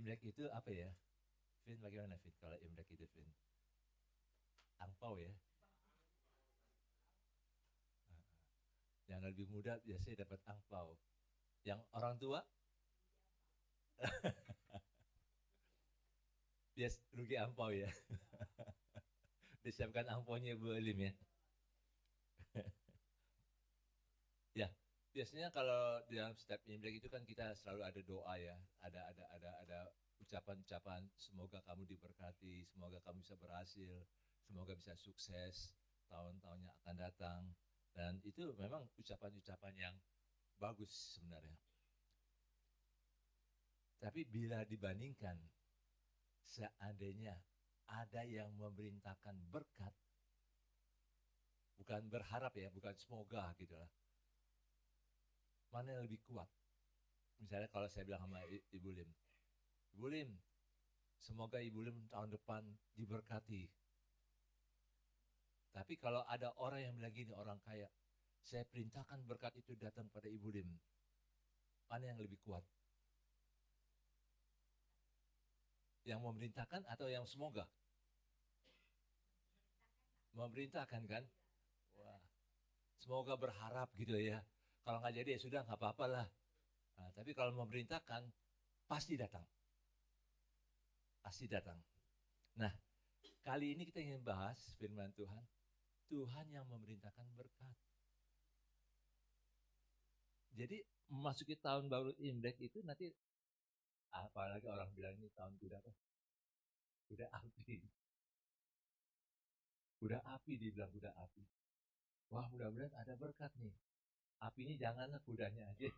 Imlek itu apa ya? Vin, bagaimana Vin kalau Imlek itu Vin? Angpau ya? Yang lebih muda biasanya dapat angpau. Yang orang tua bias rugi angpau ya. Disiapkan angpaunya Bu Elim ya. Ya, biasanya kalau dalam setiap Imlek itu kan kita selalu ada doa ya, ada ucapan-ucapan semoga kamu diberkati, semoga kamu bisa berhasil, semoga bisa sukses tahun-tahunnya akan datang. Dan itu memang ucapan-ucapan yang bagus sebenarnya. Tapi bila dibandingkan seandainya ada yang memerintahkan berkat, bukan berharap ya, bukan semoga gitu lah. Mana yang lebih kuat? Misalnya kalau saya bilang sama Ibu Lim, Ibu Lim, semoga Ibu Lim tahun depan diberkati. Tapi kalau ada orang yang bilang gini, orang kaya, saya perintahkan berkat itu datang pada Ibu Lim. Mana yang lebih kuat? Yang memerintahkan atau yang semoga? Memerintahkan kan? Wah, semoga berharap gitu ya. Kalau nggak jadi ya sudah nggak apa-apa lah. Nah, tapi kalau memerintahkan pasti datang, pasti datang. Nah, kali ini kita ingin bahas firman Tuhan. Tuhan yang memerintahkan berkat. Jadi memasuki tahun baru Imlek itu nanti apalagi orang bilang ini tahun kuda apa? Kuda api. Kuda api dibilang kuda api. Wah mudah-mudahan ada berkat nih. Apinya janganlah kudanya aja.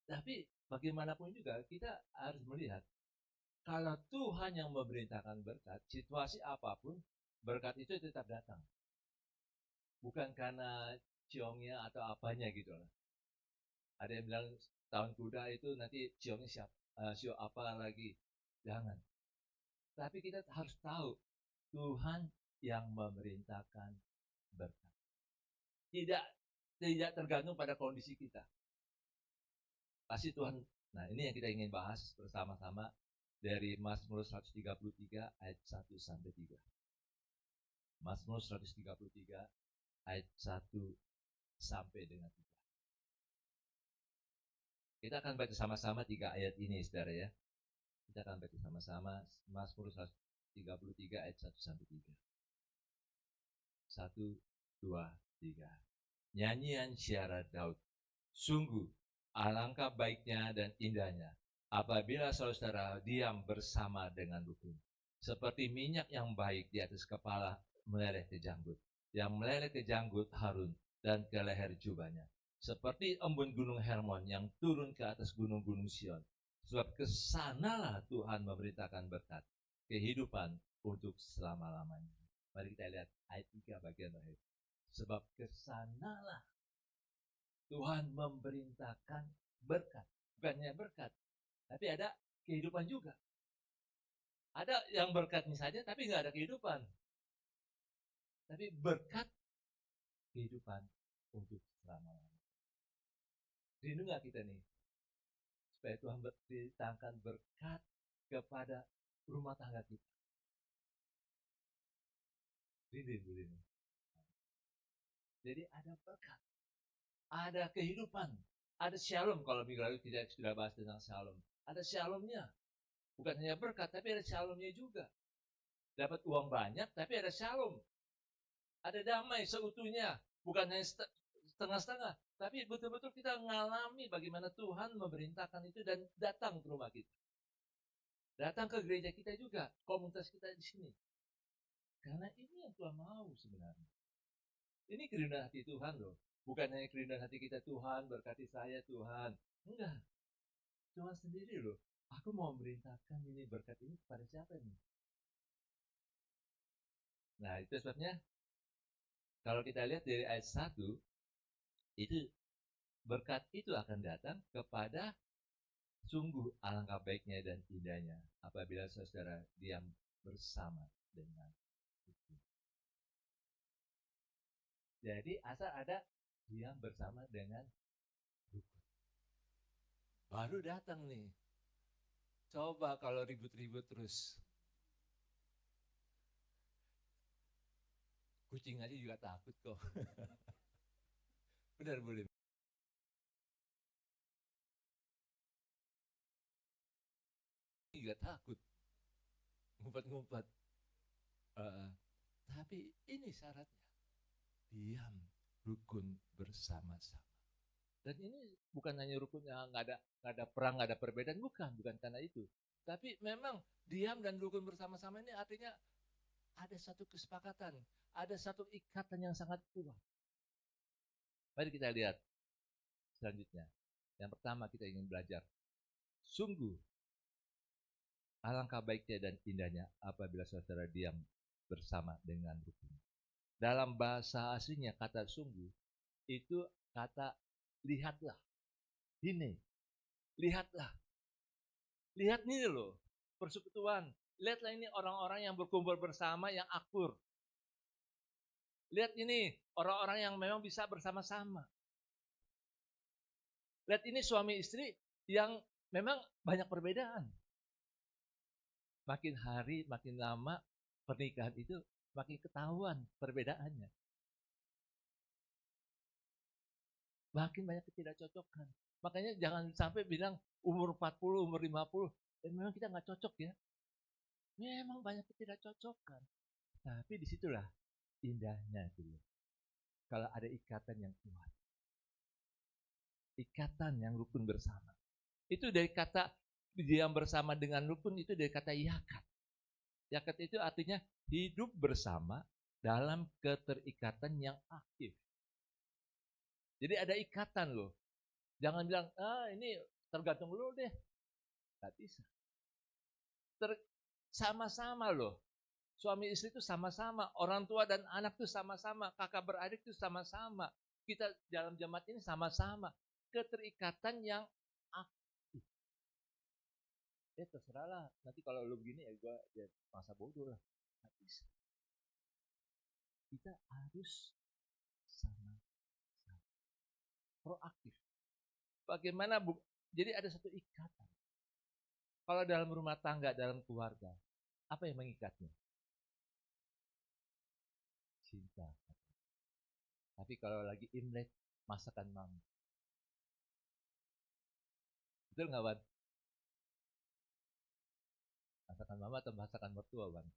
Tapi bagaimanapun juga kita harus melihat kalau Tuhan yang memerintahkan berkat, situasi apapun berkat itu tetap datang. Bukan karena ciongnya atau apanya gitu lah. Ada yang bilang tahun kuda itu nanti ciongnya sio apa lagi. Jangan. Tapi kita harus tahu Tuhan yang memerintahkan berkat. Tidak tergantung pada kondisi kita. Pasti Tuhan. Nah, ini yang kita ingin bahas bersama-sama dari Mazmur 133 ayat 1 sampai 3. Mazmur 133 ayat 1 sampai dengan 3. Kita akan baca sama-sama 3 ayat ini, Saudara ya. Kita akan baca sama-sama Mazmur 133 ayat 1 sampai 3. 1, 2, 3. Nyanyian syarat Daud. Sungguh, alangkah baiknya dan indahnya apabila saudara diam bersama dengan rukun. Seperti minyak yang baik di atas kepala meleleh ke janggut. Yang meleleh ke janggut Harun dan ke leher jubahnya. Seperti embun gunung Hermon yang turun ke atas gunung-gunung Sion. Sebab kesanalah Tuhan memerintahkan berkat. Kehidupan untuk selama-lamanya. Mari kita lihat ayat 3 bagian terakhir. Sebab kesanalah Tuhan memerintahkan berkat. Bukannya berkat, tapi ada kehidupan juga. Ada yang berkatnya saja, tapi nggak ada kehidupan. Tapi berkat kehidupan untuk selama-lamanya. Rindu nggak kita nih? Supaya Tuhan beritakan berkat kepada rumah tangga kita. Rindu. Jadi ada berkat, ada kehidupan, ada shalom. Kalau minggu lalu kita sudah bahas tentang shalom. Ada shalomnya. Bukan hanya berkat, tapi ada shalomnya juga. Dapat uang banyak, tapi ada shalom. Ada damai seutuhnya. Bukan hanya setengah-setengah. Tapi betul-betul kita mengalami bagaimana Tuhan memerintahkan itu dan datang ke rumah kita. Datang ke gereja kita juga. Komunitas kita di sini. Karena ini yang Tuhan mau sebenarnya. Ini kerinduan hati Tuhan loh. Bukan hanya kerinduan hati kita, Tuhan berkati saya Tuhan. Enggak. Tuhan sendiri loh. Aku mau memerintahkan ini berkat ini kepada siapa nih? Nah itu sebabnya kalau kita lihat dari ayat 1, itu berkat itu akan datang kepada sungguh alangkah baiknya dan indahnya apabila saudara diam bersama dengan itu. Jadi asal ada diam bersama dengan rukun. Baru datang nih. Coba kalau ribut-ribut terus. Kucing aja juga takut kok. Benar boleh. Juga takut. Ngumpet-ngumpet. Tapi ini syaratnya. Diam, rukun bersama-sama. Dan ini bukan hanya rukunnya nggak ada perang, nggak ada perbedaan, bukan karena itu. Tapi memang diam dan rukun bersama-sama ini artinya ada satu kesepakatan, ada satu ikatan yang sangat kuat. Mari kita lihat selanjutnya. Yang pertama kita ingin belajar. Sungguh alangkah baiknya dan indahnya apabila saudara diam bersama dengan rukun. Dalam bahasa aslinya kata sungguh itu kata lihatlah. Ini, lihatlah. Lihat nih loh, persekutuan. Lihatlah ini orang-orang yang berkumpul bersama yang akur. Lihat ini orang-orang yang memang bisa bersama-sama. Lihat ini suami istri yang memang banyak perbedaan. Makin hari, makin lama pernikahan itu makin ketahuan perbedaannya. Makin banyak ketidakcocokan. Makanya jangan sampai bilang umur 40, umur 50, dan memang kita nggak cocok ya. Memang banyak ketidakcocokan. Tapi disitulah indahnya dulu. Kalau ada ikatan yang kuat. Ikatan yang rukun bersama. Itu dari kata diam bersama dengan rukun itu dari kata yakat. Yakat itu artinya hidup bersama dalam keterikatan yang aktif. Jadi ada ikatan loh. Jangan bilang, ini tergantung lu deh. Gak bisa. Sama-sama loh. Suami istri itu sama-sama. Orang tua dan anak itu sama-sama. Kakak beradik itu sama-sama. Kita dalam jemaat ini sama-sama. Keterikatan yang aktif. Ya terserah lah. Nanti kalau lu begini ya gue ya masa bodoh lah. Gak bisa. Kita harus sama-sama. Proaktif. Bagaimana jadi ada satu ikatan. Kalau dalam rumah tangga, dalam keluarga, apa yang mengikatnya? Cinta. Tapi kalau lagi Imlek, masakan mama. Betul nggak, Wan? Masakan mama atau masakan mertua, Wan?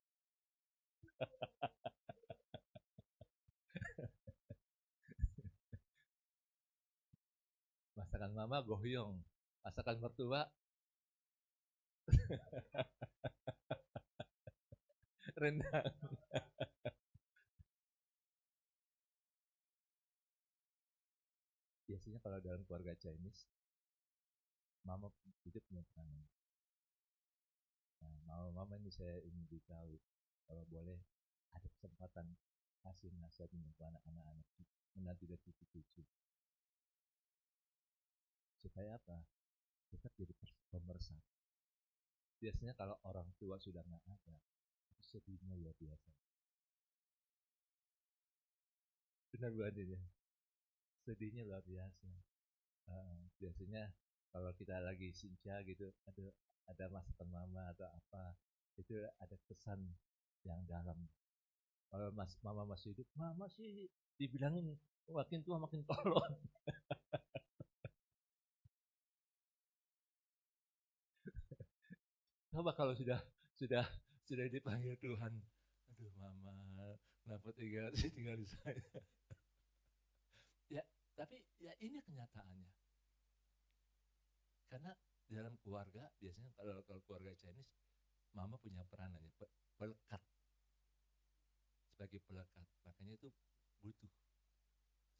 Masakan mama gohyong, masakan mertua rendang. Biasanya kalau dalam keluarga Chinese, mama hidup punya peranan. Nah, mama ini saya ingin beritahu, kalau boleh ada kesempatan kasih nasihat untuk anak-anak menantu dan cucu-cucu. Supaya apa? Tetap jadi pemersatu. Biasanya kalau orang tua sudah nggak ada, itu sedihnya luar biasa. Benar Bu Andin ya? Sedihnya luar biasa. Biasanya kalau kita lagi sinca gitu, ada masakan mama atau apa, itu ada kesan yang dalam. Kalau mama masih hidup, mama sih dibilangin makin tua makin tolol. Coba kalau sudah dipanggil Tuhan, aduh mama, kenapa tinggal di saya? Ya, tapi ya ini kenyataannya. Karena dalam keluarga biasanya kalau keluarga Chinese, mama punya peranannya pelekat sebagai pelekat. Makanya itu butuh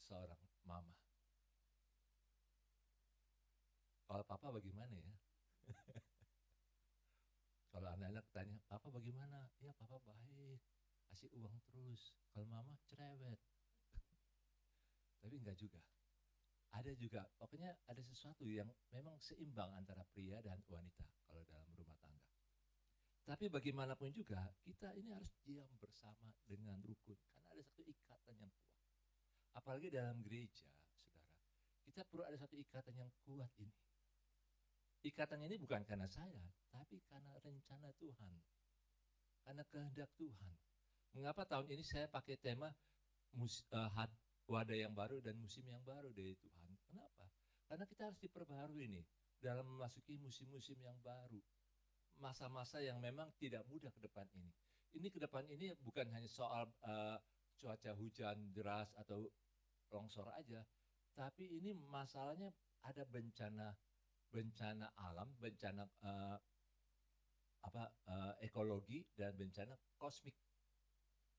seorang mama. Kalau papa bagaimana ya? Kalau anak-anak tanya, papa bagaimana? Ya papa baik, kasih uang terus. Kalau mama cerewet. Tapi enggak juga. Ada juga, pokoknya ada sesuatu yang memang seimbang antara pria dan wanita kalau dalam rumah tangga. Tapi bagaimanapun juga, kita ini harus diam bersama dengan rukun. Karena ada satu ikatan yang kuat. Apalagi dalam gereja, saudara. Kita perlu ada satu ikatan yang kuat ini. ikatan ini bukan karena saya, tapi karena rencana Tuhan, karena kehendak Tuhan. Mengapa tahun ini saya pakai tema wadah yang baru dan musim yang baru dari Tuhan? Kenapa? Karena kita harus diperbarui nih dalam memasuki musim-musim yang baru, masa-masa yang memang tidak mudah ke depan ini. Ini ke depan ini bukan hanya soal cuaca hujan deras atau longsor aja, tapi ini masalahnya ada bencana alam, bencana ekologi dan bencana kosmik.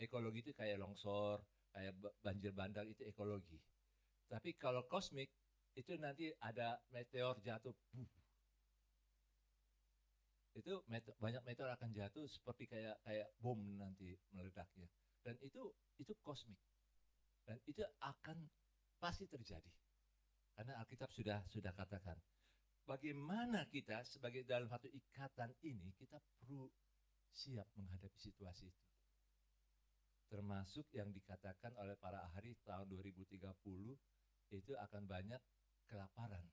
Ekologi itu kayak longsor, kayak banjir bandang, itu ekologi. Tapi kalau kosmik itu nanti ada meteor jatuh, itu banyak meteor akan jatuh seperti kayak bom nanti meledaknya. Dan itu kosmik. Dan itu akan pasti terjadi. Karena Alkitab sudah katakan, bagaimana kita sebagai dalam satu ikatan ini, kita perlu siap menghadapi situasi itu. Termasuk yang dikatakan oleh para ahli tahun 2030, itu akan banyak kelaparan.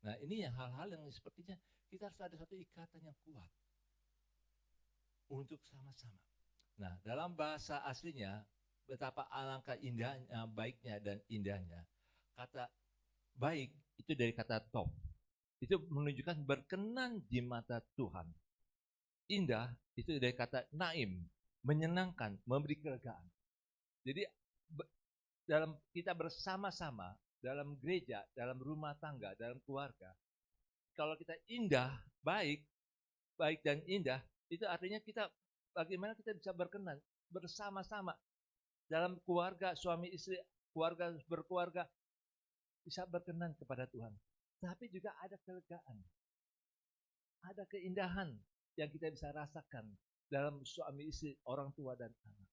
Nah, ini yang hal-hal yang sepertinya kita harus ada satu ikatan yang kuat untuk sama-sama. Nah, dalam bahasa aslinya, betapa alangkah indahnya, baiknya dan indahnya. Kata baik itu dari kata tov. Itu menunjukkan berkenan di mata Tuhan. Indah itu dari kata naim, menyenangkan, memberi kelegaan. Jadi dalam kita bersama-sama, dalam gereja, dalam rumah tangga, dalam keluarga, kalau kita indah, baik dan indah, itu artinya kita bagaimana kita bisa berkenan bersama-sama dalam keluarga, suami istri, keluarga berkeluarga, bisa berkenan kepada Tuhan. Tapi juga ada kelegaan, ada keindahan yang kita bisa rasakan dalam suami istri, orang tua dan anak.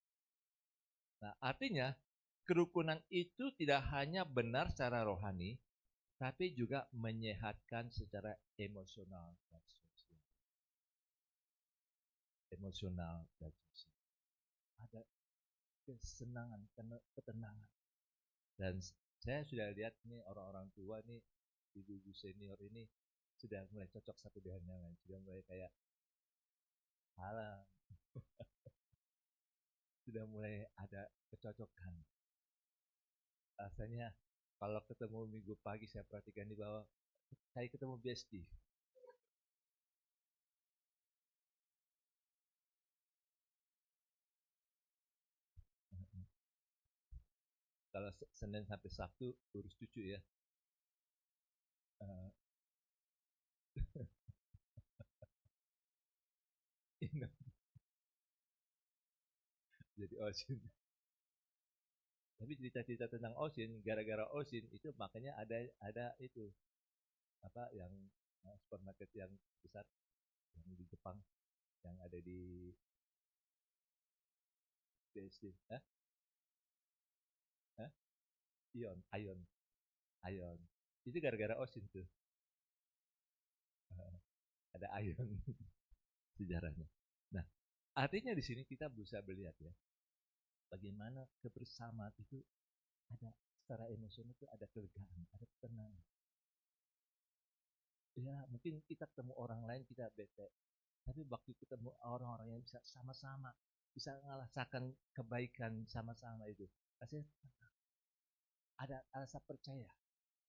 Nah, artinya kerukunan itu tidak hanya benar secara rohani, tapi juga menyehatkan secara emosional dan sosial. Emosional dan sosial. Ada kesenangan, ketenangan. Dan saya sudah lihat nih orang-orang tua nih, ibu-ibu senior ini sudah mulai cocok satu dengan yang lain, sudah mulai kayak halah, sudah mulai ada kecocokan. Rasanya kalau ketemu minggu pagi saya perhatikan di bawah, saya ketemu bestie. Kalau Senin sampai Sabtu urus cucu ya. Jadi Osin. Tapi cerita-cerita tentang Osin, gara-gara Osin itu makanya ada itu apa yang supermarket yang besar yang di Jepang yang ada di BSD, Ion. Itu gara-gara Osin tuh. Ada Ion sejarahnya. Nah, artinya di sini kita bisa melihat ya, bagaimana kebersamaan itu ada secara emosional itu ada kelegaan, ada ketenangan. Ya, mungkin kita ketemu orang lain kita bete, tapi waktu ketemu orang-orang yang bisa sama-sama, bisa merasakan kebaikan sama-sama itu, rasanya ada rasa percaya.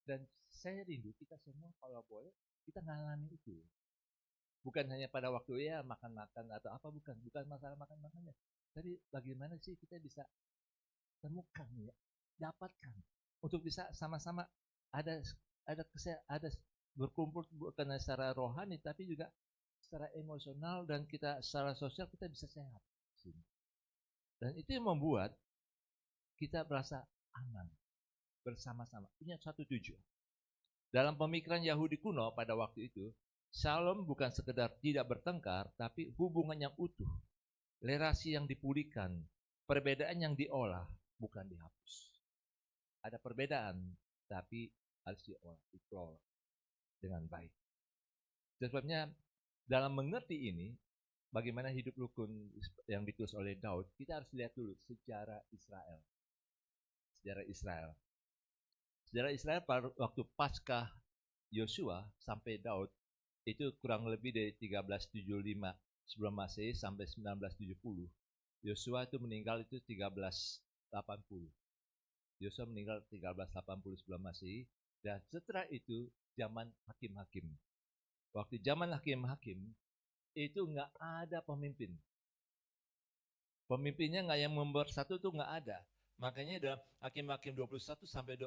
Dan saya rindu kita semua kalau boleh kita ngalami itu. Bukan hanya pada waktu ya makan-makan atau apa, bukan masalah makan-makannya. Tapi bagaimana sih kita bisa temukan ya, dapatkan untuk bisa sama-sama ada berkumpul bukan secara rohani tapi juga secara emosional dan kita secara sosial kita bisa sehat. Dan itu yang membuat kita merasa aman bersama-sama, punya satu tujuan. Dalam pemikiran Yahudi kuno pada waktu itu, Shalom bukan sekedar tidak bertengkar, tapi hubungan yang utuh, relasi yang dipulihkan, perbedaan yang diolah, bukan dihapus. Ada perbedaan, tapi harus dikelola dengan baik. Sebabnya dalam mengerti ini, bagaimana hidup rukun yang ditulis oleh Daud, kita harus lihat dulu sejarah Israel. Sejarah Israel pada waktu Paskah Yosua sampai Daud itu kurang lebih dari 1375 sebelum Masehi sampai 1970. Yosua itu meninggal itu 1380. Yosua meninggal 1380 sebelum Masehi, dan setelah itu zaman hakim-hakim. Waktu zaman hakim-hakim itu nggak ada pemimpin. Pemimpinnya nggak yang mempersatu tuh nggak ada. Makanya dalam Hakim-Hakim 21 sampai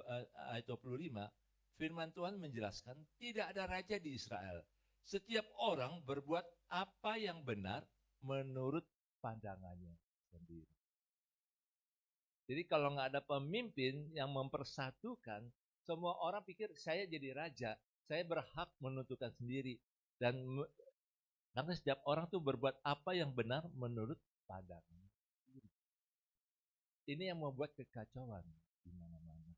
ayat 25, firman Tuhan menjelaskan tidak ada raja di Israel. Setiap orang berbuat apa yang benar menurut pandangannya sendiri. Jadi kalau nggak ada pemimpin yang mempersatukan, semua orang pikir saya jadi raja, saya berhak menentukan sendiri. Dan karena setiap orang tuh berbuat apa yang benar menurut pandangannya. Ini yang membuat kekacauan di mana-mana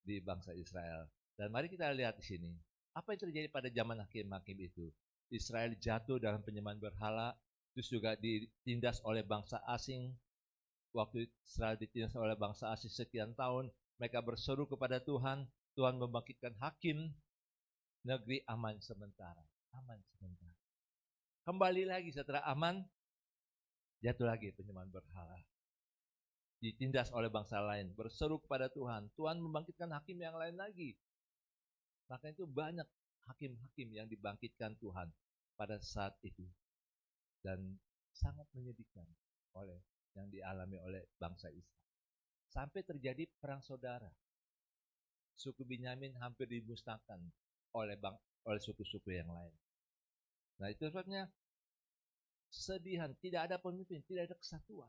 di bangsa Israel. Dan mari kita lihat di sini, apa yang terjadi pada zaman hakim-hakim itu. Israel jatuh dalam penyembahan berhala, terus juga ditindas oleh bangsa asing. Waktu Israel ditindas oleh bangsa asing sekian tahun, mereka berseru kepada Tuhan, Tuhan membangkitkan hakim, negeri aman sementara. Aman sementara. Kembali lagi setelah aman, jatuh lagi penyembahan berhala. Ditindas oleh bangsa lain, berseru kepada Tuhan, Tuhan membangkitkan hakim yang lain lagi. Maka itu banyak hakim-hakim yang dibangkitkan Tuhan pada saat itu. Dan sangat menyedihkan oleh yang dialami oleh bangsa Israel. Sampai terjadi perang saudara. Suku Binyamin hampir dimusnahkan oleh suku-suku yang lain. Nah itu sebabnya sedihan, tidak ada pemimpin, tidak ada kesatuan.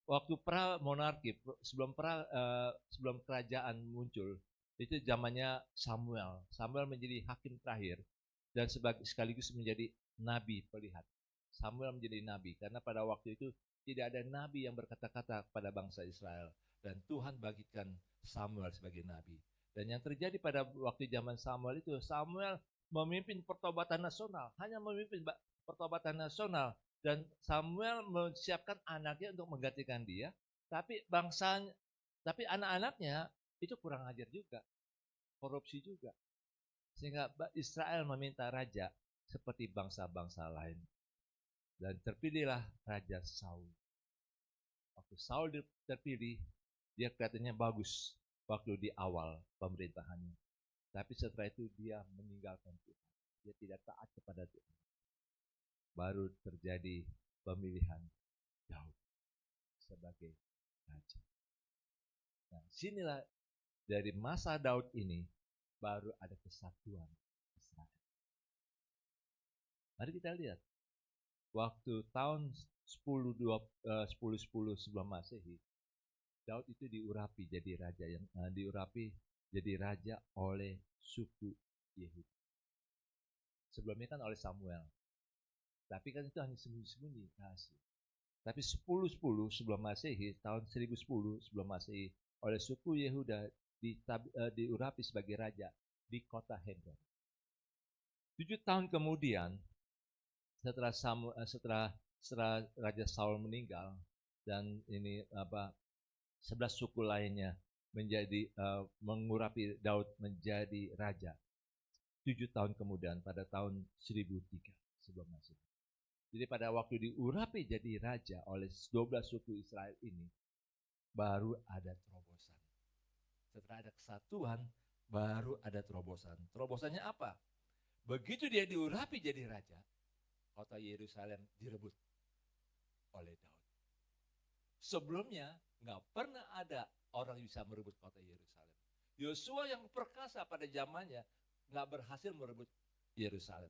Waktu pra-monarki, sebelum kerajaan muncul, itu zamannya Samuel. Samuel menjadi hakim terakhir dan sekaligus menjadi nabi pelihat. Samuel menjadi nabi karena pada waktu itu tidak ada nabi yang berkata-kata pada bangsa Israel, dan Tuhan bangkitkan Samuel sebagai nabi. Dan yang terjadi pada waktu zaman Samuel itu, Samuel memimpin pertobatan nasional, hanya memimpin pertobatan nasional. Dan Samuel menyiapkan anaknya untuk menggantikan dia, tapi anak-anaknya itu kurang ajar juga, korupsi juga. Sehingga Israel meminta raja seperti bangsa-bangsa lain. Dan terpilihlah Raja Saul. Waktu Saul terpilih, dia kelihatannya bagus waktu di awal pemerintahannya. Tapi setelah itu dia meninggalkan Tuhan. Dia tidak taat kepada Tuhan. Baru terjadi pemilihan Daud sebagai raja. Nah, sinilah dari masa Daud ini baru ada kesatuan Israel. Mari kita lihat. Waktu tahun 1010 sebelum Masehi, Daud itu diurapi jadi raja oleh suku Yehuda. Sebelumnya kan oleh Samuel. Tapi kan itu hanya sembunyi-sembunyi rahasia. Tapi 1010 sebelum Masehi, tahun 1010 sebelum Masehi, oleh suku Yehuda diurapi sebagai raja di kota Hebron. 7 tahun kemudian, setelah Raja Saul meninggal, dan ini 11 suku lainnya menjadi mengurapi Daud menjadi raja. 7 tahun kemudian, pada tahun 1003 sebelum Masehi. Jadi pada waktu diurapi jadi raja oleh 12 suku Israel ini, baru ada terobosan. Setelah ada kesatuan, baru ada terobosan. Terobosannya apa? Begitu dia diurapi jadi raja, kota Yerusalem direbut oleh Daud. Sebelumnya nggak pernah ada orang yang bisa merebut kota Yerusalem. Yosua yang perkasa pada zamannya nggak berhasil merebut Yerusalem.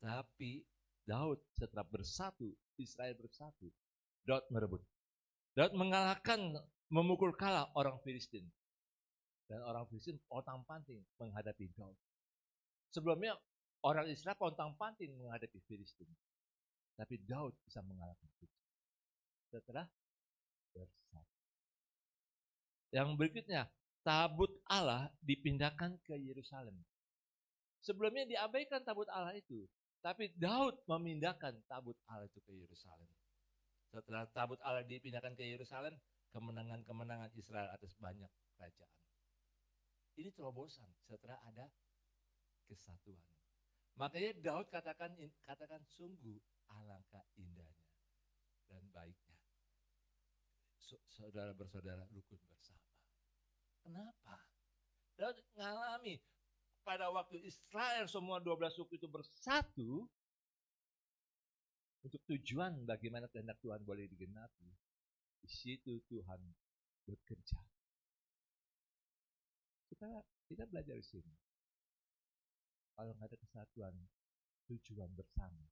Tapi Daud setelah bersatu, Israel bersatu, Daud merebut. Daud memukul kalah orang Filistin. Dan orang Filistin pontang-panting menghadapi Daud. Sebelumnya orang Israel pontang-panting menghadapi Filistin. Tapi Daud bisa mengalahkan Filistin. Setelah bersatu. Yang berikutnya, tabut Allah dipindahkan ke Yerusalem. Sebelumnya diabaikan tabut Allah itu. Tapi Daud memindahkan tabut Allah itu ke Yerusalem. Setelah tabut Allah dipindahkan ke Yerusalem, kemenangan-kemenangan Israel atas banyak kerajaan. Ini terobosan setelah ada kesatuan. Makanya Daud katakan sungguh alangkah indahnya dan baiknya saudara bersaudara rukun bersama. Kenapa? Daud ngalami pada waktu Israel semua 12 suku itu bersatu untuk tujuan bagaimana kehendak Tuhan boleh digenapi. Di situ Tuhan bekerja. Kita belajar di sini. Kalau nggak ada kesatuan, tujuan bersama,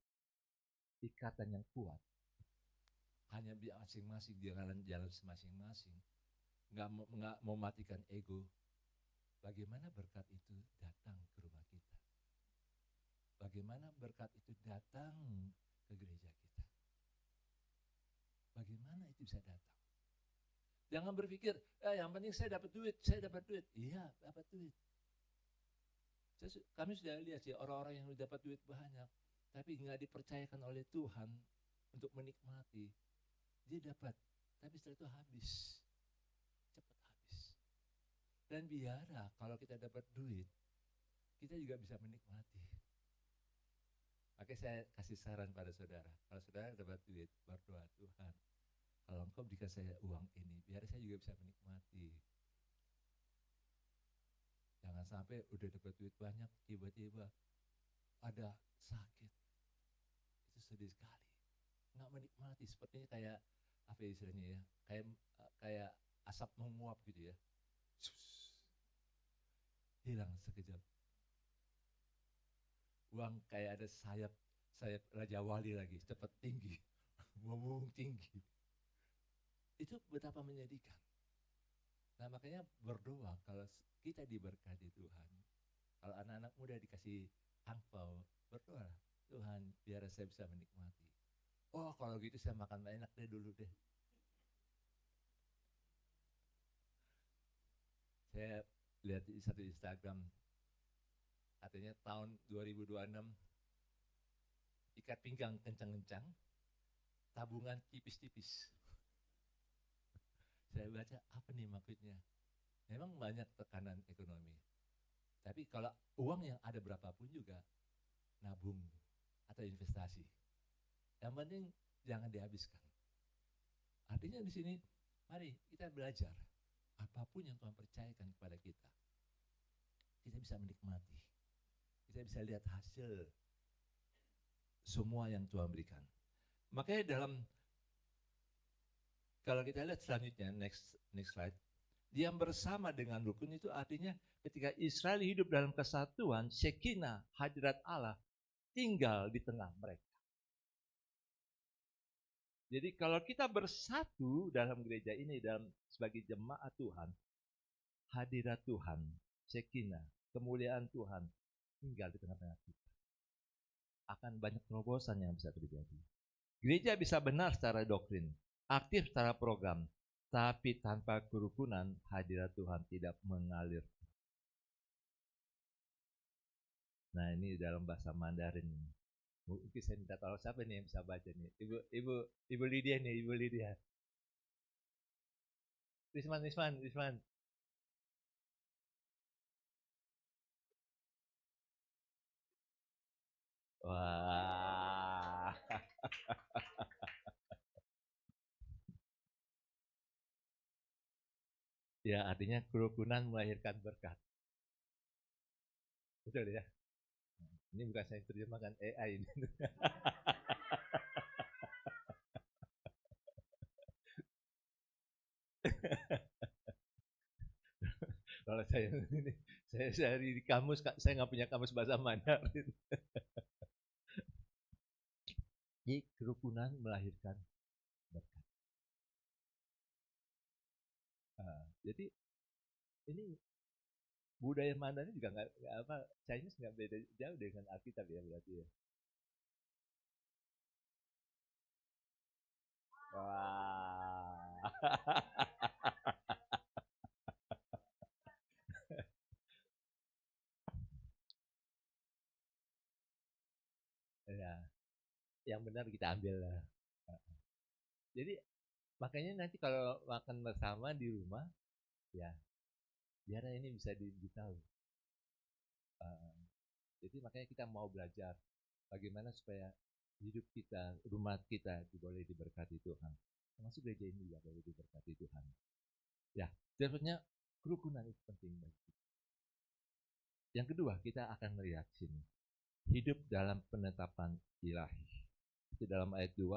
ikatan yang kuat, hanya masing-masing jalan masing-masing, nggak mematikan ego. Bagaimana berkat itu datang ke rumah kita? Bagaimana berkat itu datang ke gereja kita? Bagaimana itu bisa datang? Jangan berpikir, yang penting saya dapat duit. Iya, dapat duit. Kami sudah lihat sih orang-orang yang dapat duit banyak, tapi nggak dipercayakan oleh Tuhan untuk menikmati. Dia dapat, tapi setelah itu habis, cepat habis. Dan biara kalau kita dapat duit, kita juga bisa menikmati. Makanya saya kasih saran pada saudara, kalau saudara dapat duit, berdoa, Tuhan, kalau Engkau berikan saya uang ini, biar saya juga bisa menikmati. Jangan sampai udah dapat duit banyak, tiba-tiba ada sakit. Itu sedih sekali. Nggak menikmati, sepertinya kayak apa istilahnya ya, kayak asap menguap gitu ya. Hilang sekejap. Uang kayak ada sayap Raja Wali lagi, cepat tinggi, ngomong tinggi. Itu betapa menyedihkan. Nah makanya berdoa kalau kita diberkati Tuhan, kalau anak-anak muda dikasih angpau, berdoa, Tuhan biar saya bisa menikmati. Oh kalau gitu saya makan enak deh dulu deh. Saya lihat di satu Instagram, katanya tahun 2026, ikat pinggang kencang-kencang, tabungan tipis-tipis. Saya baca, apa nih maksudnya? Memang banyak tekanan ekonomi. Tapi kalau uang yang ada berapapun juga, nabung atau investasi. Yang penting jangan dihabiskan. Artinya di sini, mari kita belajar. Apapun yang Tuhan percayakan kepada kita, kita bisa menikmati. Kita bisa lihat hasil semua yang Tuhan berikan. Makanya kalau kita lihat selanjutnya, next slide, diam bersama dengan rukun itu artinya ketika Israel hidup dalam kesatuan, Shekinah, hadirat Allah, tinggal di tengah mereka. Jadi kalau kita bersatu dalam gereja ini, sebagai jemaat Tuhan, hadirat Tuhan, Shekinah, kemuliaan Tuhan, tinggal di tengah-tengah kita. Akan banyak terobosan yang bisa terjadi. Gereja bisa benar secara doktrin, aktif secara program, tapi tanpa kerukunan, hadirat Tuhan tidak mengalir. Nah ini dalam bahasa Mandarin. Mungkin saya minta tolong siapa nih yang bisa baca nih? Ibu Lydia nih, Ibu Lydia. Risman. Wah. Ya, artinya kerukunan melahirkan berkat. Betul ya? Ini bukan saya terjemahkan AI ini. Kalau saya ini, saya cari di kamus, saya nggak punya kamus bahasa Mandarin. Jadi kerukunan melahirkan berkat. Jadi ini budaya Mandarin juga nggak apa, Chinese nggak beda jauh dengan Alkitab ya berarti ya. Wah. Ya, yang benar kita ambil lah. Jadi makanya nanti kalau makan bersama di rumah, ya biar ini bisa diberitahu. Jadi makanya kita mau belajar bagaimana supaya hidup kita, rumah kita boleh diberkati Tuhan. Termasuk gereja ini juga boleh diberkati Tuhan. Ya, sebenarnya kerukunan itu penting bagi kita. Yang kedua, kita akan melihat sini. Hidup dalam penetapan ilahi. Itu dalam ayat 2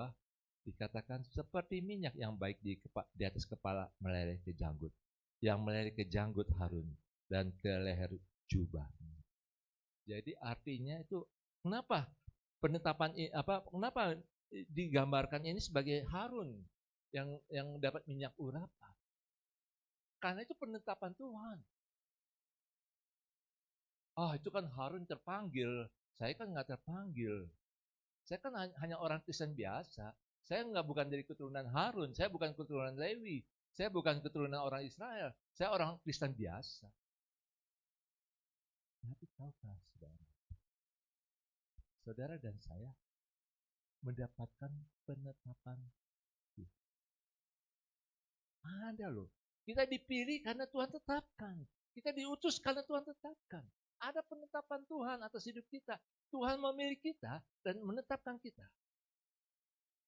dikatakan seperti minyak yang baik di atas kepala meleleh ke janggut. Yang meleleh ke janggut Harun dan ke leher jubah. Jadi artinya itu kenapa penetapan kenapa digambarkan ini sebagai Harun yang dapat minyak urapan? Karena itu penetapan Tuhan. Itu kan Harun terpanggil, saya kan nggak terpanggil. Saya kan hanya orang Kristen biasa. Saya bukan dari keturunan Harun, saya bukan keturunan Lewi, saya bukan keturunan orang Israel, saya orang Kristen biasa. Tapi tahukah saudara? Saudara dan saya mendapatkan penetapan Tuhan. Ada loh. Kita dipilih karena Tuhan tetapkan. Kita diutus karena Tuhan tetapkan. Ada penetapan Tuhan atas hidup kita. Tuhan memilih kita dan menetapkan kita.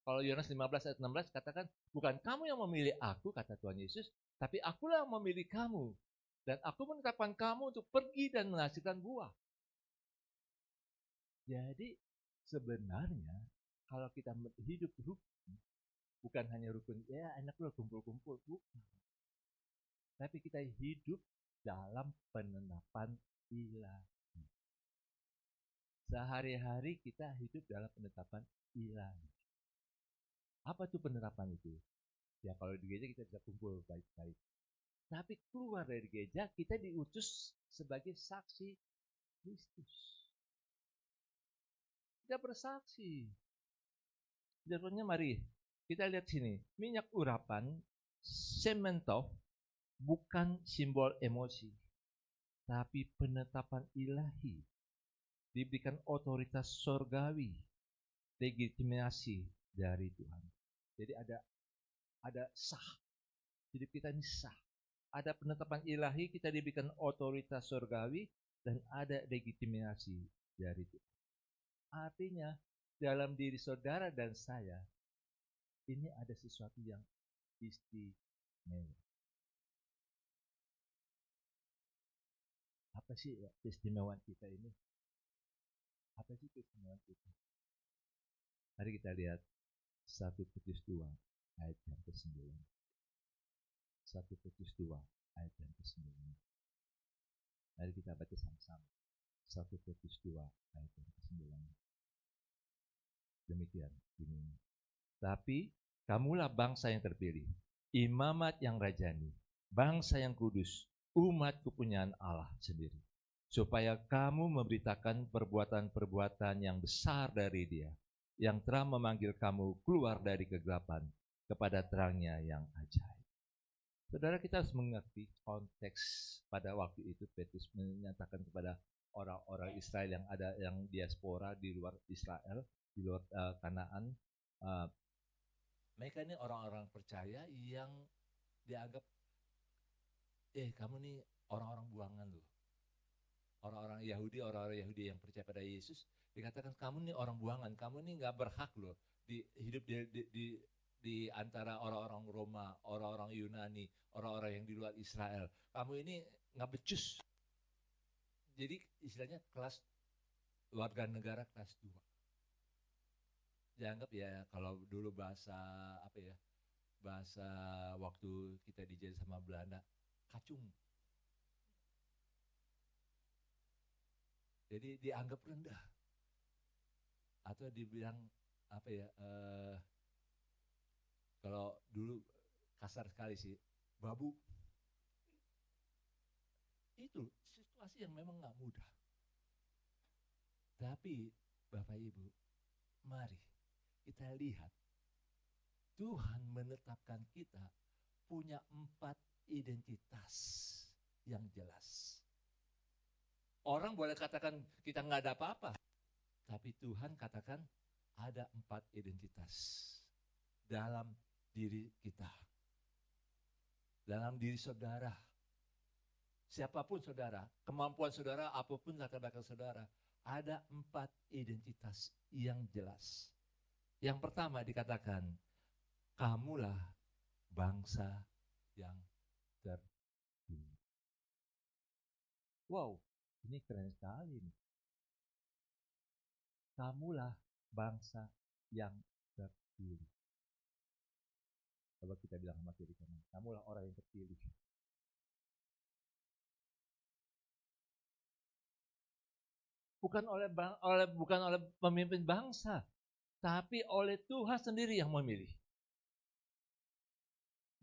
Kalau Yohanes 15 ayat 16 katakan, bukan kamu yang memilih aku, kata Tuhan Yesus, tapi akulah yang memilih kamu. Dan aku menetapkan kamu untuk pergi dan menghasilkan buah. Jadi sebenarnya kalau kita hidup rukun, bukan hanya rukun, ya enak loh kumpul-kumpul, bukan. Tapi kita hidup dalam penetapan ilahi. Sehari-hari kita hidup dalam penetapan ilahi. Apa tuh penetapan itu? Ya kalau di gereja kita bisa kumpul baik-baik. Tapi keluar dari gereja kita diutus sebagai saksi Kristus. Kita bersaksi. Jadinya mari kita lihat sini. Minyak urapan, sementov, bukan simbol emosi. Tapi penetapan ilahi. Diberikan otoritas surgawi. Legitimasi dari Tuhan. Jadi ada sah. Hidup kita ini sah. Ada penetapan ilahi, kita diberikan otoritas surgawi, dan ada legitimasi dari Tuhan. Artinya, dalam diri saudara dan saya, ini ada sesuatu yang istimewa. Apa sih keistimewaan kita ini? Apa sih keistimewaan kita? Mari kita lihat 1 Petrus 2 ayat yang ke-9. 1 Petrus 2 ayat yang ke-9. Mari kita baca sama-sama. 1 Petrus 2 ayat yang ke-9. Demikian bunyinya. Tapi kamulah bangsa yang terpilih, imamat yang rajani, bangsa yang kudus, umat kepunyaan Allah sendiri, supaya kamu memberitakan perbuatan-perbuatan yang besar dari Dia, yang telah memanggil kamu keluar dari kegelapan kepada terangnya yang ajaib. Saudara, kita harus mengerti konteks pada waktu itu. Petrus menyatakan kepada orang-orang Israel yang ada yang diaspora di luar Israel, di luar Kanaan. Mereka ini orang-orang percaya yang dianggap, kamu nih orang-orang buangan loh. Orang-orang Yahudi yang percaya pada Yesus, dikatakan kamu nih orang buangan, kamu nih nggak berhak loh hidup di antara orang-orang Roma, orang-orang Yunani, orang-orang yang di luar Israel. Kamu ini nggak becus. Jadi istilahnya kelas warga negara kelas 2. Dianggap ya kalau dulu bahasa waktu kita dijajah sama Belanda, kacung. Jadi dianggap rendah. Atau dibilang kalau dulu kasar sekali sih, babu. Itu situasi yang memang nggak mudah. Tapi Bapak Ibu, mari kita lihat Tuhan menetapkan kita punya 4 identitas yang jelas. Orang boleh katakan kita nggak ada apa-apa, tapi Tuhan katakan ada 4 identitas dalam diri kita, dalam diri saudara. Siapapun saudara, kemampuan saudara, apapun latar belakang saudara, Ada 4 identitas yang jelas. Yang pertama dikatakan, kamulah bangsa yang terpilih. Wow, ini keren sekali nih. Kamulah bangsa yang terpilih. Coba kita bilang sama kiri kanan, kamulah orang yang terpilih. Bukan oleh pemimpin bangsa, tapi oleh Tuhan sendiri yang memilih.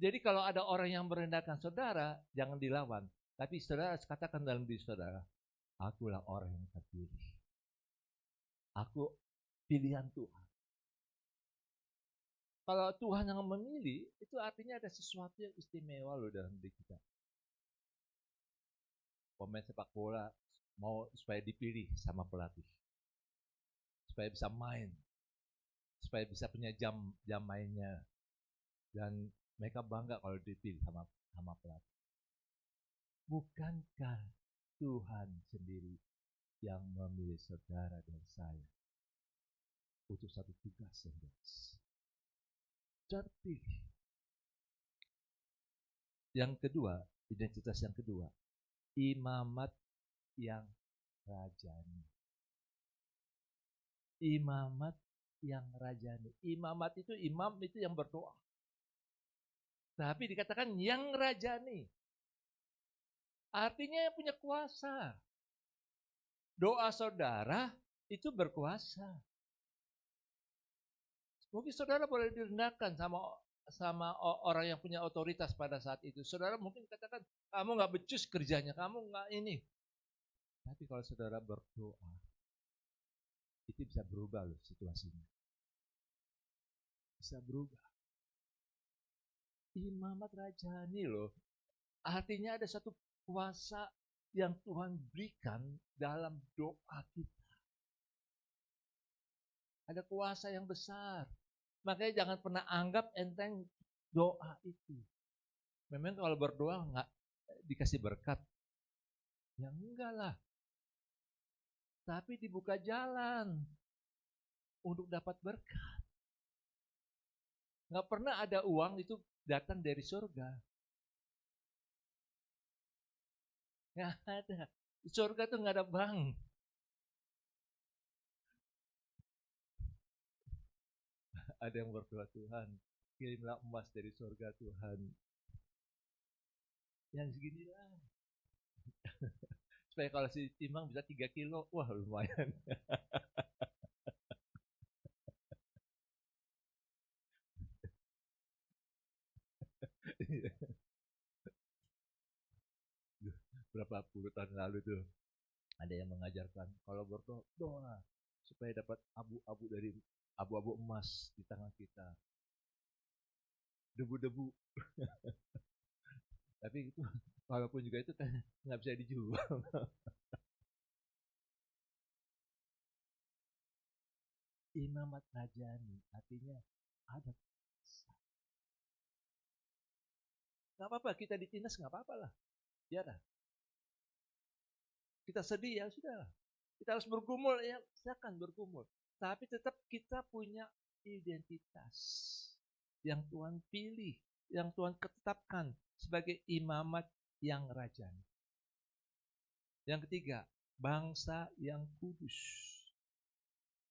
Jadi kalau ada orang yang merendahkan saudara, jangan dilawan. Tapi saudara katakan dalam diri saudara, akulah orang yang terpilih. Aku pilihan Tuhan. Kalau Tuhan yang memilih, itu artinya ada sesuatu yang istimewa loh dalam diri kita. Pemain sepak bola mau supaya dipilih sama pelatih. Supaya bisa main. Supaya bisa punya jam mainnya. Dan mereka bangga kalau dipilih sama pelatih. Bukankah Tuhan sendiri yang memilih saudara dan saya untuk satu tugas yang jelas? Terpilih. Yang kedua, identitas yang kedua, imamat yang rajani. Imamat yang rajani. Imamat itu, imam itu yang berdoa. Tapi dikatakan yang rajani. Artinya yang punya kuasa. Doa saudara itu berkuasa. Mungkin saudara boleh direndahkan sama orang yang punya otoritas pada saat itu. Saudara mungkin katakan, kamu gak becus kerjanya, kamu gak ini. Tapi kalau saudara berdoa, itu bisa berubah loh situasinya. Bisa berubah. Imamat rajani loh. Artinya ada satu kuasa yang Tuhan berikan dalam doa kita. Ada kuasa yang besar. Makanya jangan pernah anggap enteng doa itu. Memang kalau berdoa nggak dikasih berkat, ya enggak lah. Tapi dibuka jalan untuk dapat berkat. Nggak pernah ada uang itu datang dari surga. Nggak ada. Di surga tuh nggak ada bank. Ada yang berdoa, Tuhan, kirimlah emas dari surga Tuhan. Yang segini lah. Supaya kalau si timbang bisa 3 kilo, wah lumayan. Berapa puluh tahun lalu tuh ada yang mengajarkan kalau berdoa supaya dapat abu-abu emas di tangan kita, debu-debu. Tapi itu walaupun juga itu kan nggak bisa dijual. Imamat rajani artinya ada. Nggak apa-apa, kita ditindas nggak apa-apa lah. Biarlah. Kita sedih ya sudah. Kita harus bergumul ya, silakan bergumul. Tapi tetap kita punya identitas yang Tuhan pilih, yang Tuhan tetapkan sebagai imamat yang rajani. Yang ketiga, bangsa yang kudus.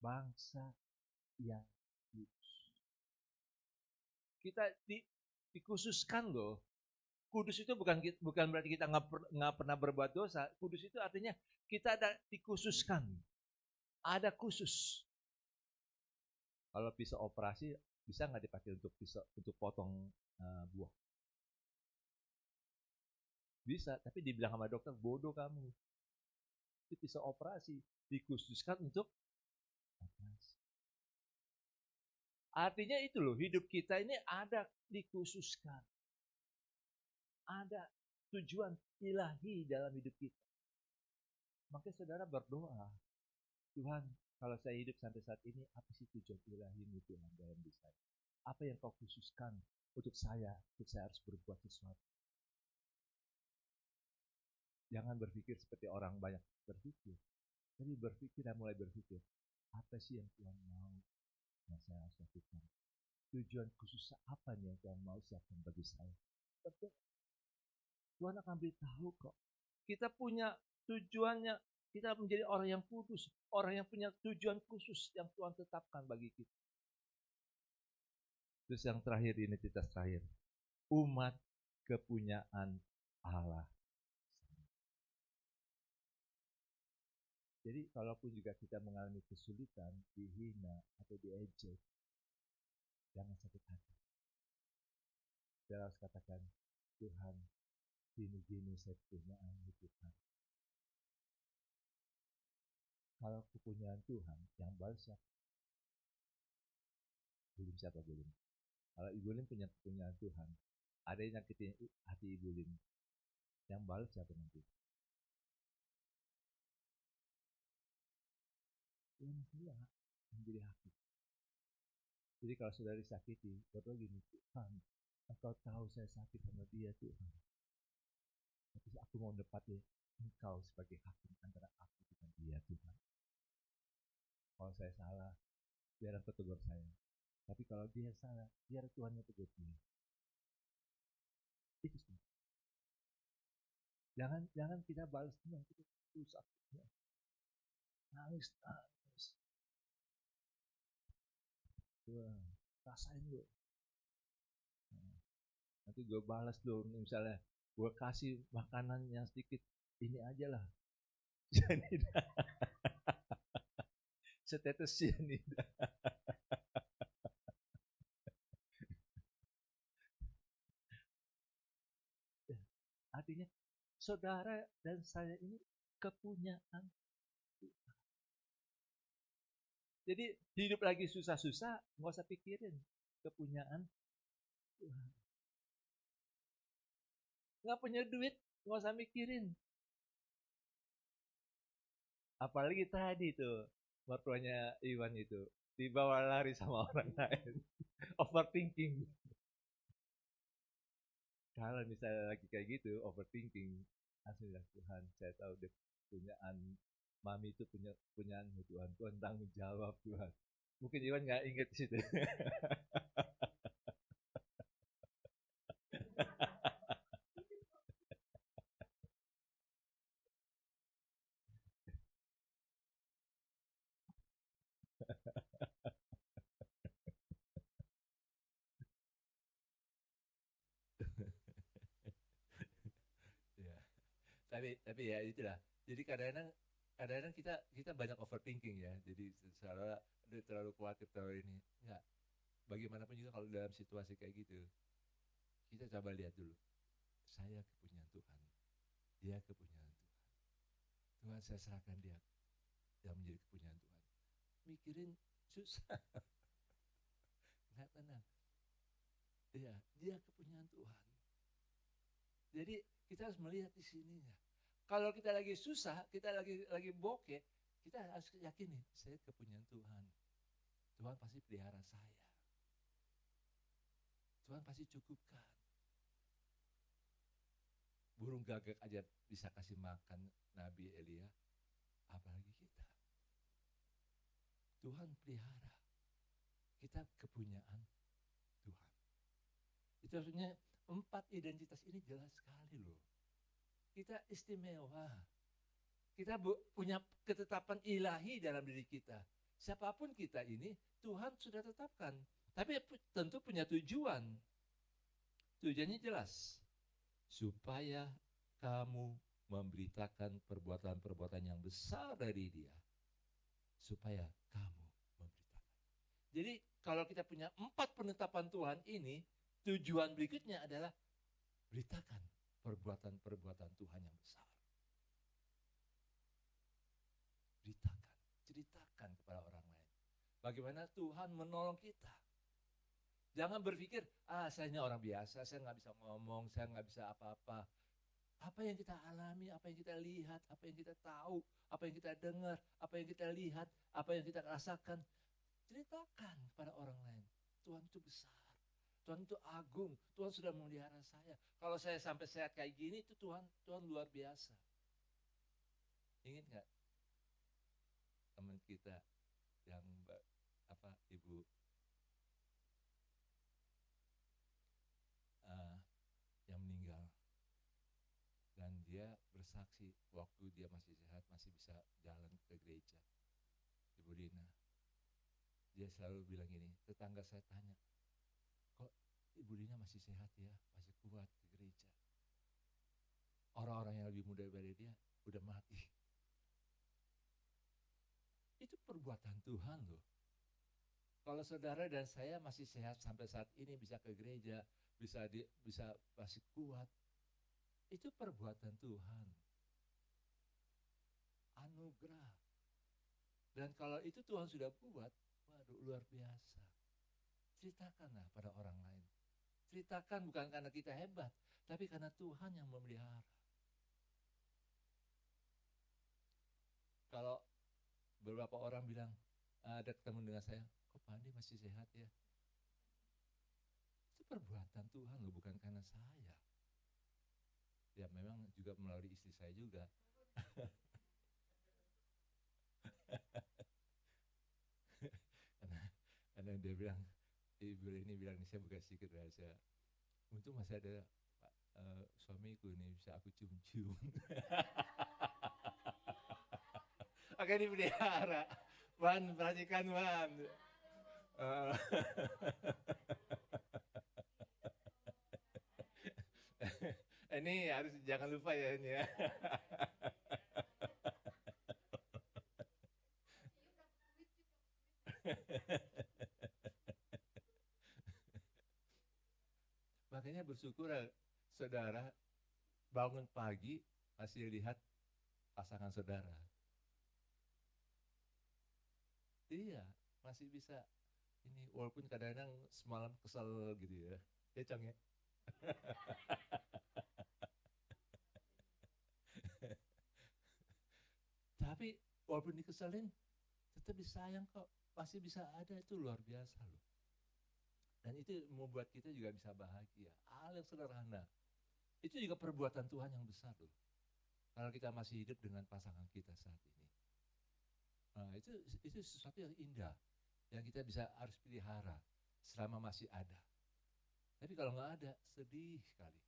Bangsa yang kudus. Kita dikhususkan loh. Kudus itu bukan berarti kita nggak pernah berbuat dosa. Kudus itu artinya kita ada dikhususkan. Ada khusus. Kalau pisau operasi bisa nggak dipakai untuk potong buah? Bisa, tapi dibilang sama dokter bodoh kamu. Itu pisau operasi dikhususkan untuk operasi. Artinya itu loh, hidup kita ini ada dikhususkan. Ada tujuan ilahi dalam hidup kita. Makanya saudara berdoa, Tuhan, kalau saya hidup sampai saat ini, apa sih tujuan ilahi Tuhan dalam hidup saya? Apa yang kau khususkan untuk saya harus berbuat sesuatu. Jangan berpikir seperti orang banyak berpikir. Jadi mulai berpikir, apa sih yang Tuhan mau yang saya harus lakukan? Tujuan khusus apa nih yang Tuhan mau siapkan bagi saya? Tentu Tuhan akan beritahu kok. Kita punya tujuannya, kita menjadi orang yang kudus, orang yang punya tujuan khusus yang Tuhan tetapkan bagi kita. Terus yang terakhir, identitas terakhir, umat kepunyaan Allah. Jadi kalaupun juga kita mengalami kesulitan, dihina atau diejek, jangan sakit hati. Kita harus katakan, Tuhan, gini-gini saya kepunyaan Tuhan. Kalau kepunyaan Tuhan, yang balas siapa? Belum siapa belum. Kalau Ibu Lin punya kepunyaan Tuhan, ada yang nyakitin hati Ibu Lin, yang balas siapa nanti? Tuhan yang menjadi hakim. Jadi kalau sudah disakiti, berdoa gini, Tuhan, Engkau tahu saya sakit sama dia Tuhan. Tapi aku mau mendapati Engkau sebagai hakim antara aku dengan dia Tuhan. Kalau saya salah, biar Engkau tegur saya. Tapi kalau dia salah, biar Tuhan yang tegur dia. Itu sih. Jangan kita balas Tuhan, kita rusak. Nangis. Wah, rasain lu. Nanti gue balas lu, misalnya gue kasih makanan yang sedikit, ini aja lah. Cyanida. Setetes cyanida. Artinya saudara dan saya ini kepunyaan Tuhan. Jadi hidup lagi susah-susah, nggak usah pikirin kepunyaan Tuhan. Nggak punya duit, nggak usah mikirin. Apalagi tadi tuh, mertuanya Iwan itu, dibawa lari sama orang lain. Overthinking. Kalau misalnya lagi kayak gitu, overthinking, aslilah Tuhan, saya tahu dia punyaan, mami itu punyaan Tuhan, Tuhan tanggung jawab Tuhan. Mungkin Iwan nggak ingat di situ. Ya. Tapi ya itulah. Jadi kadang-kadang kita banyak overthinking ya. Jadi terlalu khawatir terlalu ini. Enggak. Bagaimanapun juga kalau dalam situasi kayak gitu, kita coba lihat dulu. Saya kepunyaan Tuhan. Dia kepunyaan Tuhan. Tuhan saya serahkan dia yang menjadi kepunyaan Tuhan. Mikirin susah. Nggak tenang. Iya, dia kepunyaan Tuhan. Jadi kita harus melihat di sininya. Kalau kita lagi susah, kita lagi bokeh, kita harus yakin nih, saya kepunyaan Tuhan. Tuhan pasti pelihara saya. Tuhan pasti cukupkan. Burung gagak aja bisa kasih makan Nabi Elia, apalagi kita. Tuhan pelihara. Kita kepunyaan Tuhan. Itu artinya 4 identitas ini jelas sekali loh. Kita istimewa. Kita punya ketetapan ilahi dalam diri kita. Siapapun kita ini, Tuhan sudah tetapkan. Tapi tentu punya tujuan. Tujuannya jelas. Supaya kamu memberitakan perbuatan-perbuatan yang besar dari dia. Supaya kamu memberitakan. Jadi kalau kita punya 4 penetapan Tuhan ini, tujuan berikutnya adalah beritakan perbuatan-perbuatan Tuhan yang besar. Beritakan, ceritakan kepada orang lain. Bagaimana Tuhan menolong kita. Jangan berpikir, saya ini orang biasa, saya nggak bisa ngomong, saya nggak bisa apa-apa. Apa yang kita alami, apa yang kita lihat, apa yang kita tahu, apa yang kita dengar, apa yang kita lihat, apa yang kita rasakan. Ceritakan kepada orang lain. Tuhan itu besar. Tuhan itu agung. Tuhan sudah memelihara saya. Kalau saya sampai sehat kayak gini, itu Tuhan luar biasa. Ingin nggak? kita yang Ibu yang meninggal, dan dia bersaksi waktu dia masih sehat, masih bisa jalan ke gereja. Ibu Dina, dia selalu bilang gini, tetangga saya tanya, kok Ibu Dina masih sehat ya, masih kuat ke gereja. Orang-orang yang lebih muda daripada dia udah mati. Itu perbuatan Tuhan loh. Kalau saudara dan saya masih sehat sampai saat ini, bisa ke gereja, bisa masih kuat, itu perbuatan Tuhan. Anugerah. Dan kalau itu Tuhan sudah buat, waduh luar biasa. Ceritakanlah pada orang lain. Ceritakan bukan karena kita hebat, tapi karena Tuhan yang memelihara. Kalau beberapa orang bilang, ada ketemu dengan saya, kok Pandi masih sehat ya? Itu perbuatan Tuhan loh, bukan karena saya. Ya memang juga melalui istri saya juga. karena dia bilang, ibu ini bilang, saya buka sedikit rahasia. Untung masih ada suamiku nih, bisa aku cium-cium. Oke, dipelihara. Wan, perhatikan Wan. Ini harus jangan lupa ya ini ya. Makanya bersyukur saudara, bangun pagi masih lihat pasangan saudara. Iya, masih bisa ini, walaupun kadang-kadang semalam kesel gitu ya. Ya Cang ya. Tapi walaupun dikeselin, tetap disayang kok. Pasti bisa ada, itu luar biasa loh. Dan itu membuat kita juga bisa bahagia. Hal yang sederhana. Itu juga perbuatan Tuhan yang besar loh. Kalau kita masih hidup dengan pasangan kita saat ini. Nah, itu sesuatu yang indah. Yang kita bisa harus pelihara selama masih ada. Tapi kalau nggak ada, sedih sekali.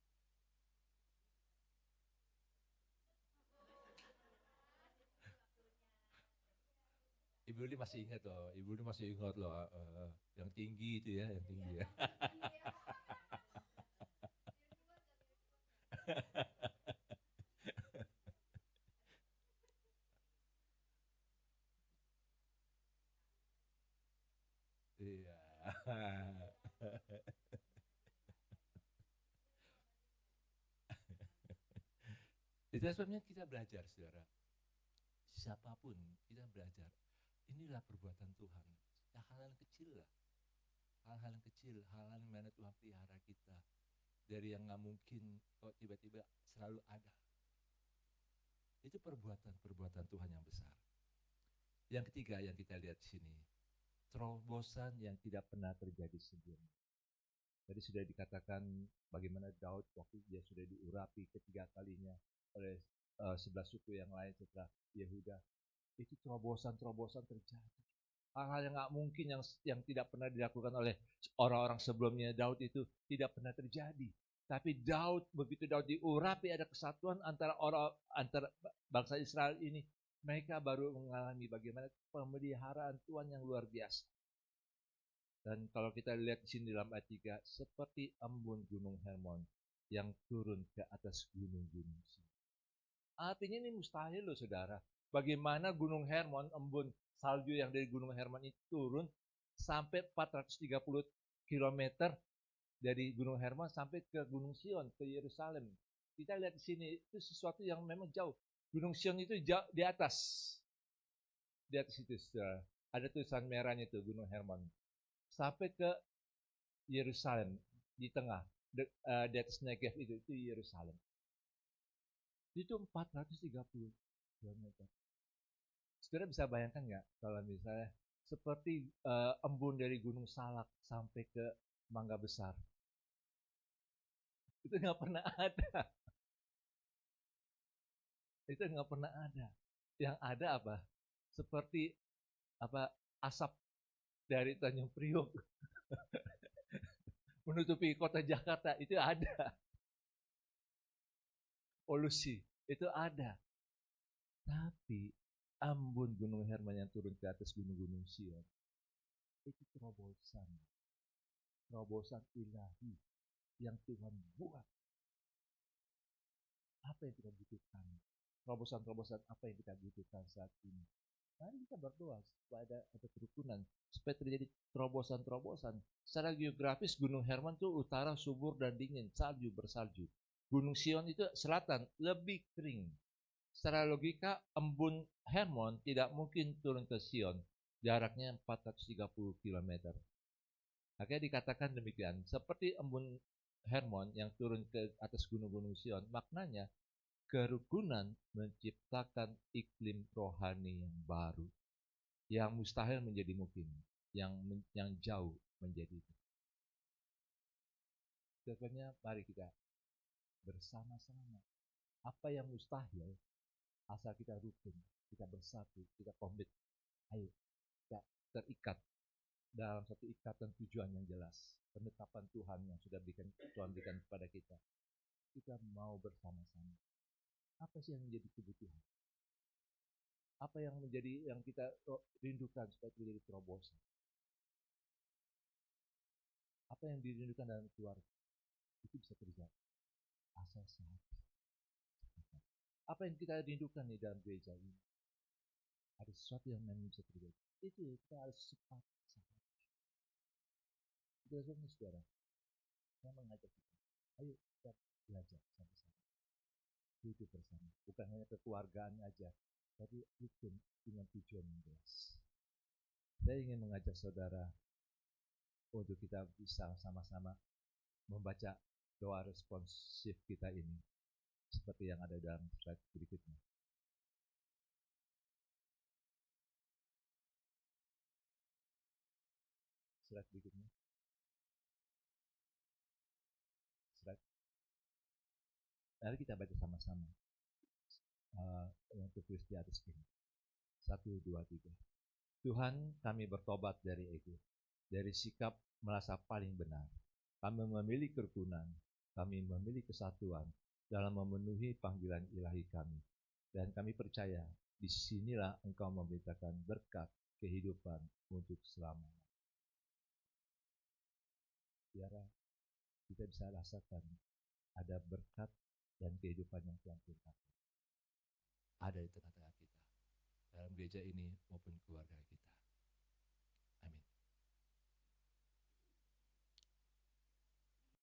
Ibu ini masih ingat loh, Ibu ini masih ingat loh, yang tinggi itu ya, yang tinggi ya. Iya. Itu sebabnya kita belajar, saudara. Siapapun kita belajar. Inilah perbuatan Tuhan. Ya, hal-hal kecil lah. Hal-hal yang kecil, hal-hal yang mana Tuhan pelihara kita. Dari yang nggak mungkin, kok tiba-tiba selalu ada. Itu perbuatan Tuhan yang besar. Yang ketiga yang kita lihat di sini, terobosan yang tidak pernah terjadi sebelumnya. Tadi sudah dikatakan bagaimana Daud waktu dia sudah diurapi ketiga kalinya oleh 11 suku yang lain setelah Yehuda. Itu terobosan-terobosan terjadi. Hal-hal yang nggak mungkin yang tidak pernah dilakukan oleh orang-orang sebelumnya Daud itu tidak pernah terjadi. Tapi begitu Daud diurapi, ada kesatuan antara bangsa Israel ini, mereka baru mengalami bagaimana pemeliharaan Tuhan yang luar biasa. Dan kalau kita lihat di sini dalam ayat 3, seperti embun gunung Hermon yang turun ke atas gunung-gunung. Artinya ini mustahil loh saudara. Bagaimana gunung Hermon, embun salju yang dari gunung Hermon itu turun sampai 430 km dari gunung Hermon sampai ke gunung Sion, ke Yerusalem. Kita lihat di sini, itu sesuatu yang memang jauh. Gunung Sion itu jauh di atas. Di atas itu, saudara. Ada tulisan merahnya itu, gunung Hermon. Sampai ke Yerusalem, di tengah. Di atas Negev itu Yerusalem. Itu 430 km. Saudara bisa bayangkan nggak kalau misalnya seperti embun dari Gunung Salak sampai ke Mangga Besar. Itu nggak pernah ada. Itu nggak pernah ada. Yang ada apa? Seperti asap dari Tanjung Priok menutupi kota Jakarta, itu ada. Polusi itu ada. Tapi embun Gunung Hermon yang turun ke atas gunung-gunung Sion itu terobosan ilahi yang Tuhan buat. Apa yang kita butuhkan? Terobosan-terobosan apa yang kita butuhkan saat ini? Mari kita berdoa supaya ada kerukunan, supaya terjadi terobosan-terobosan. Secara geografis Gunung Hermon itu utara subur dan dingin, salju bersalju. Gunung Sion itu selatan, lebih kering. Secara logika embun Hermon tidak mungkin turun ke Sion, jaraknya 430 km. Makanya dikatakan demikian, seperti embun Hermon yang turun ke atas gunung-gunung Sion, maknanya kerukunan menciptakan iklim rohani yang baru, yang mustahil menjadi mungkin, yang jauh menjadi. Contohnya, mari kita bersama-sama. Apa yang mustahil, asal kita rukun, kita bersatu, kita komit, ayo kita terikat dalam satu ikatan tujuan yang jelas, penetapan Tuhan yang sudah Tuhan berikan kepada kita. Kita mau bersama-sama. Apa sih yang menjadi kebutuhan? Apa yang kita rindukan supaya menjadi terobosan? Apa yang dirindukan dalam keluarga? Itu bisa terjadi. Asal sehat. Apa yang kita rindukan di dalam gereja ini? Ada sesuatu yang memang bisa terjadi. Itu kita harus sepakat. Itu sebabnya saudara, saya mengajak kita, ayo kita belajar sama-sama. Hidup bersama. Bukan hanya kekeluargaan aja, tapi rukun dengan tujuan yang jelas. Saya ingin mengajak saudara untuk kita bisa sama-sama membaca doa responsif kita ini seperti yang ada dalam slide berikutnya. Slide berikutnya. Slide. Mari kita baca sama-sama yang tertulis di atas ini. 1, 2, 3. Tuhan, kami bertobat dari ego, dari sikap merasa paling benar. Kami memilih kerukunan, kami memilih kesatuan dalam memenuhi panggilan ilahi kami. Dan kami percaya, disinilah Engkau memberitakan berkat kehidupan untuk selamanya. Biar kita bisa rasakan ada berkat dan kehidupan yang Tuhan berikan. Ada di tengah-tengah kita, dalam gereja ini maupun keluarga.